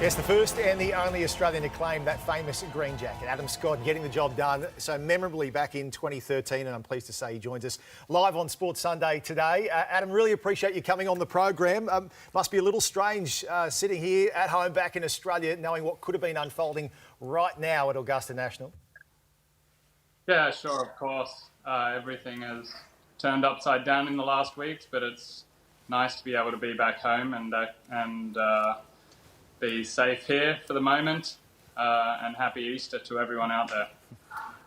Yes, the first and the only Australian to claim that famous green jacket. Adam Scott getting the job done so memorably back in 2013, and I'm pleased to say he joins us live on Sports Sunday today. Adam, really appreciate you coming on the program. Must be a little strange sitting here at home back in Australia knowing what could have been unfolding right now at Augusta National. Yeah, sure, of course. Everything has turned upside down in the last weeks, but it's nice to be able to be back home and be safe here for the moment, and happy Easter to everyone out there.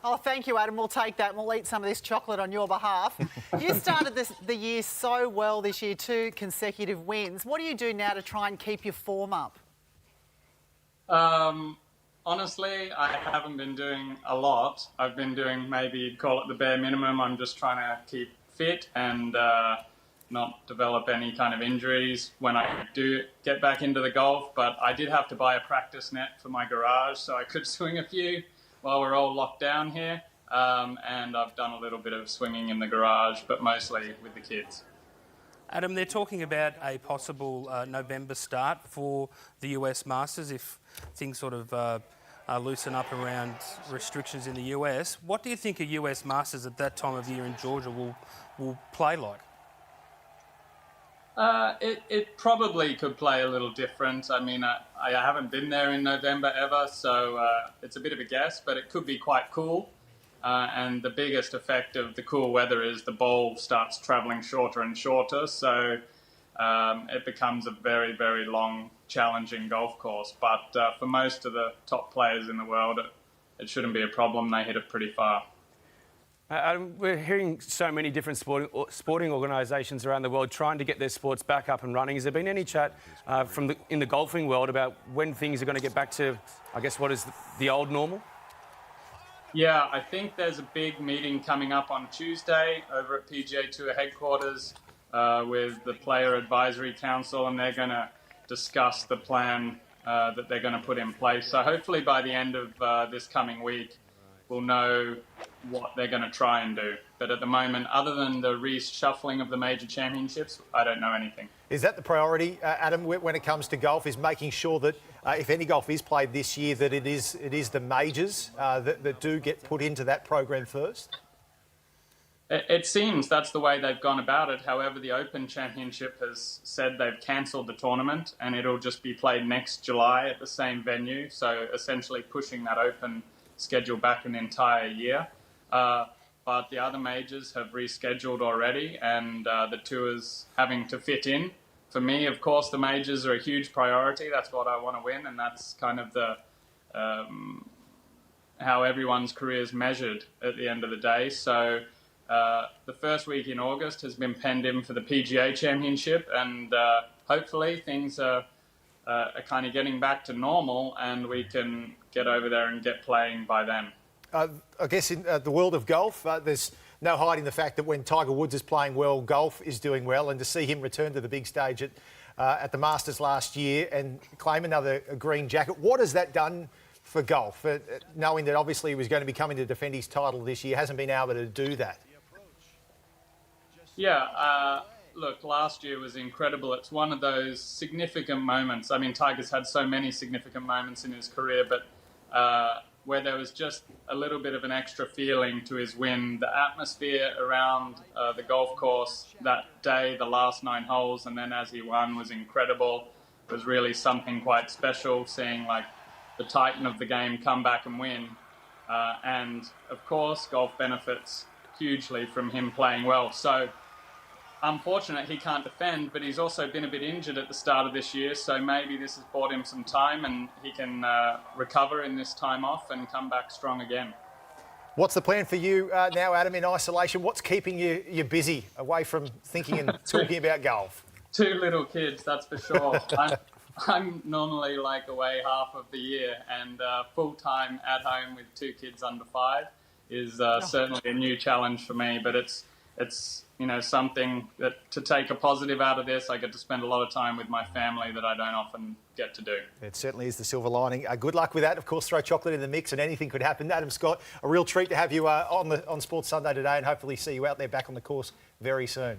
Oh, thank you, Adam. We'll take that and we'll eat some of this chocolate on your behalf. You started the year so well this year, 2 consecutive wins. What do you do now to try and keep your form up? Honestly, I haven't been doing a lot. I've been doing maybe call it the bare minimum. I'm just trying to keep fit and not develop any kind of injuries when I do get back into the golf. But I did have to buy a practice net for my garage so I could swing a few while we're all locked down here. And I've done a little bit of swinging in the garage, but mostly with the kids. Adam, they're talking about a possible November start for the US Masters if things sort of loosen up around restrictions in the US. What do you think a US Masters at that time of year in Georgia will play like? It probably could play a little different. I mean, I haven't been there in November ever, so it's a bit of a guess, but it could be quite cool. And the biggest effect of the cool weather is the ball starts travelling shorter and shorter, so it becomes a very, very long, challenging golf course. But for most of the top players in the world, it shouldn't be a problem. They hit it pretty far. We're hearing so many different sporting organisations around the world trying to get their sports back up and running. Has there been any chat in the golfing world about when things are going to get back to, I guess, what is the old normal? Yeah, I think there's a big meeting coming up on Tuesday over at PGA Tour headquarters with the Player Advisory Council, and they're going to discuss the plan that they're going to put in place. So hopefully by the end of this coming week, we'll know what they're going to try and do. But at the moment, other than the reshuffling of the major championships, I don't know anything. Is that the priority, Adam, when it comes to golf, is making sure that if any golf is played this year, that it is the majors that do get put into that program first? It seems that's the way they've gone about it. However, the Open Championship has said they've cancelled the tournament and it'll just be played next July at the same venue. So essentially pushing that Open schedule back an entire year. But the other majors have rescheduled already, and the tours having to fit in. For me, of course, the majors are a huge priority. That's what I want to win, and that's kind of the how everyone's career is measured at the end of the day. So the first week in August has been penned in for the PGA Championship, and hopefully things are kind of getting back to normal, and we can get over there and get playing by then. I guess in the world of golf, there's no hiding the fact that when Tiger Woods is playing well, golf is doing well, and to see him return to the big stage at the Masters last year and claim another green jacket, what has that done for golf? Knowing that obviously he was going to be coming to defend his title this year, hasn't been able to do that. Yeah, look, last year was incredible. It's one of those significant moments. I mean, Tiger's had so many significant moments in his career, but where there was just a little bit of an extra feeling to his win. The atmosphere around the golf course that day, the last 9 holes, and then as he won was incredible. It was really something quite special, seeing like the titan of the game come back and win. And of course, golf benefits hugely from him playing well. So unfortunate he can't defend, but he's also been a bit injured at the start of this year, so maybe this has bought him some time and he can recover in this time off and come back strong again. What's the plan for you now, Adam, in isolation? What's keeping you busy away from thinking and talking about golf? 2 little kids, that's for sure. I'm normally like away half of the year, and full-time at home with 2 kids under 5 is certainly a new challenge for me, but it's something that to take a positive out of this, I get to spend a lot of time with my family that I don't often get to do. It certainly is the silver lining. Good luck with that. Of course, throw chocolate in the mix and anything could happen. Adam Scott, a real treat to have you on Sports Sunday today, and hopefully see you out there back on the course very soon.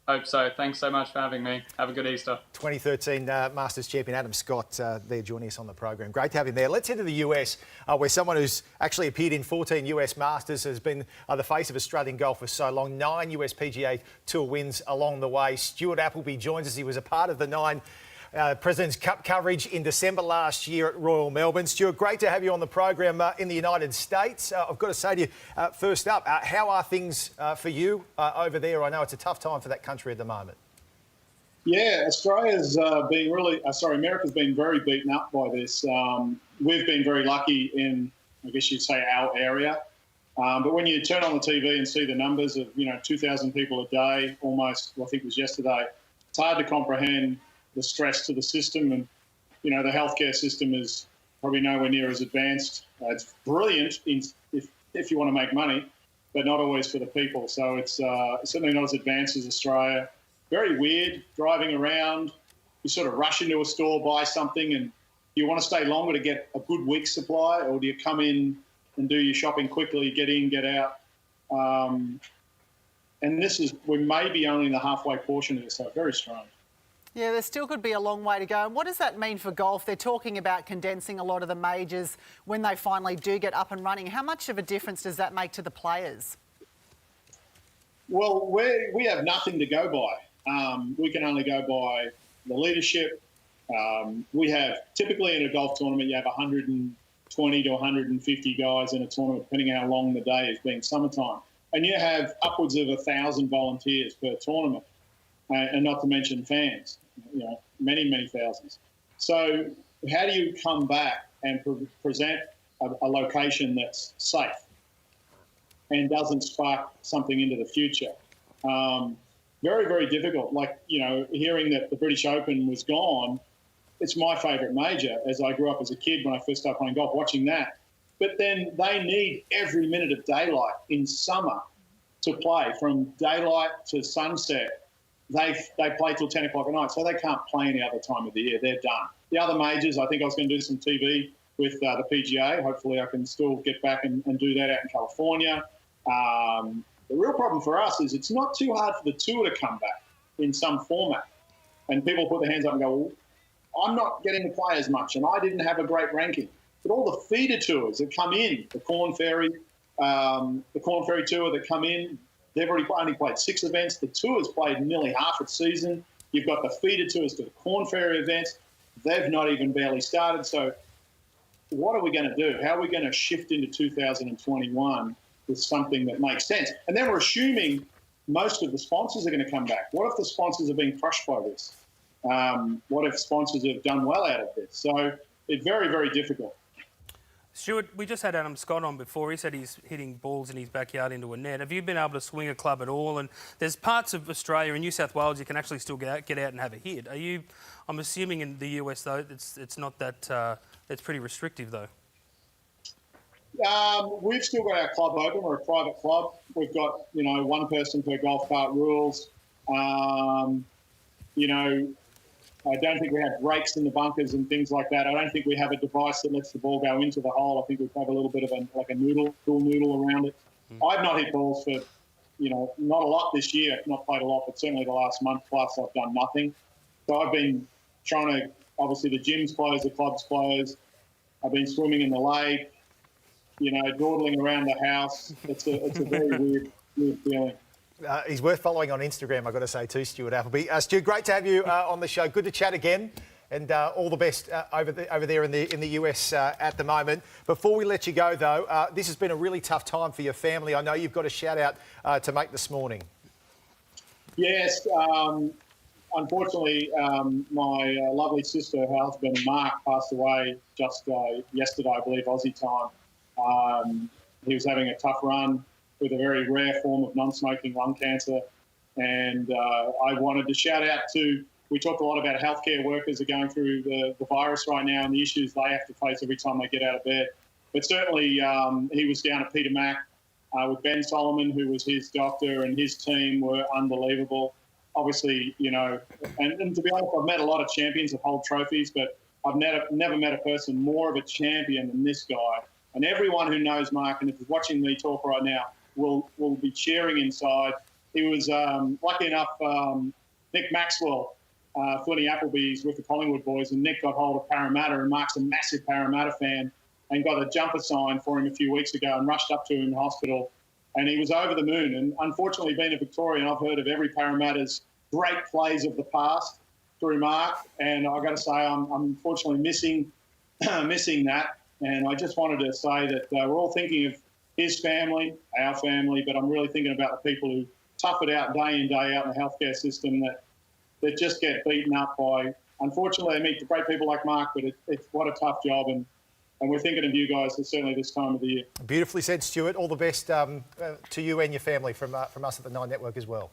Hope so. Thanks so much for having me. Have a good Easter. 2013 Masters champion Adam Scott there joining us on the program. Great to have him there. Let's head to the US, where someone who's actually appeared in 14 US Masters, has been the face of Australian golf for so long. 9 US PGA Tour wins along the way. Stuart Appleby joins us. He was a part of the 9 President's Cup coverage in December last year at Royal Melbourne. Stuart, great to have you on the program in the United States. I've got to say to you, first up, how are things for you over there? I know it's a tough time for that country at the moment. Yeah, Australia's America's been very beaten up by this. We've been very lucky in, I guess you'd say, our area. But when you turn on the TV and see the numbers of, 2,000 people a day, almost, I think it was yesterday, it's hard to comprehend the stress to the system. And, the healthcare system is probably nowhere near as advanced. It's brilliant if you want to make money, but not always for the people. So it's certainly not as advanced as Australia. Very weird driving around. You sort of rush into a store, buy something, and you want to stay longer to get a good week's supply, or do you come in and do your shopping quickly, get in, get out? And we may be only in the halfway portion of this, so very strange. Yeah, there still could be a long way to go. And what does that mean for golf? They're talking about condensing a lot of the majors when they finally do get up and running. How much of a difference does that make to the players? Well, we have nothing to go by. We can only go by the leadership. We have, typically in a golf tournament, you have 120 to 150 guys in a tournament, depending on how long the day is, being summertime. And you have upwards of 1,000 volunteers per tournament, and not to mention fans, many, many thousands. So how do you come back and present a location that's safe and doesn't spark something into the future? Very, very difficult. Like, hearing that the British Open was gone, it's my favourite major, as I grew up as a kid when I first started playing golf, watching that. But then they need every minute of daylight in summer to play. From daylight to sunset, they play till 10 o'clock at night, so they can't play any other time of the year. They're done. The other majors, I think I was going to do some TV with the PGA. Hopefully I can still get back and do that out in California. The real problem for us is it's not too hard for the tour to come back in some format. And people put their hands up and go, well, I'm not getting to play as much, and I didn't have a great ranking. But all the feeder tours that come in, the Corn Ferry Tour that come in, they've already only played 6 events. The tour's played nearly half its season. You've got the feeder tours to the Corn Ferry events. They've not even barely started. So what are we going to do? How are we going to shift into 2021 with something that makes sense? And then we're assuming most of the sponsors are going to come back. What if the sponsors are being crushed by this? What if sponsors have done well out of this? So it's very, very difficult. Stuart, we just had Adam Scott on before. He said he's hitting balls in his backyard into a net. Have you been able to swing a club at all? And there's parts of Australia and New South Wales you can actually still get out and have a hit. I'm assuming in the US though it's not that. It's pretty restrictive though. We've still got our club open. We're a private club. We've got one person per golf cart rules. I don't think we have brakes in the bunkers and things like that. I don't think we have a device that lets the ball go into the hole. I think we have a little bit of a cool noodle around it. I've not hit balls for, not a lot this year. I've not played a lot, but certainly the last month plus I've done nothing. So I've been trying to, obviously the gym's closed, the club's closed. I've been swimming in the lake, dawdling around the house. It's a very weird feeling. He's worth following on Instagram, I've got to say too, Stuart Appleby. Stuart, great to have you on the show. Good to chat again, and all the best over there in the US at the moment. Before we let you go, though, this has been a really tough time for your family. I know you've got a shout-out to make this morning. Yes. Unfortunately, my lovely sister, her husband, Mark, passed away just yesterday, I believe, Aussie time. He was having a tough run with a very rare form of non-smoking lung cancer. And I wanted to shout out to, we talked a lot about healthcare workers are going through the virus right now and the issues they have to face every time they get out of bed. But certainly he was down at Peter Mac with Ben Solomon, who was his doctor, and his team were unbelievable. Obviously, and to be honest, I've met a lot of champions that hold trophies, but I've never met a person more of a champion than this guy. And everyone who knows Mark, and if he's watching me talk right now, will be cheering inside. he was lucky enough. Nick Maxwell, Stuart Appleby's with the Collingwood boys, and Nick got hold of Parramatta, and Mark's a massive Parramatta fan, and got a jumper signed for him a few weeks ago and rushed up to him in hospital. And he was over the moon. And unfortunately, being a Victorian, I've heard of every Parramatta's great plays of the past through Mark. And I've got to say, I'm unfortunately missing that. And I just wanted to say that we're all thinking of his family, our family, but I'm really thinking about the people who tough it out day in, day out in the healthcare system that just get beaten up by, unfortunately, they meet great people like Mark, but it's what a tough job. And we're thinking of you guys, certainly this time of the year. Beautifully said, Stuart. All the best to you and your family from us at the Nine Network as well.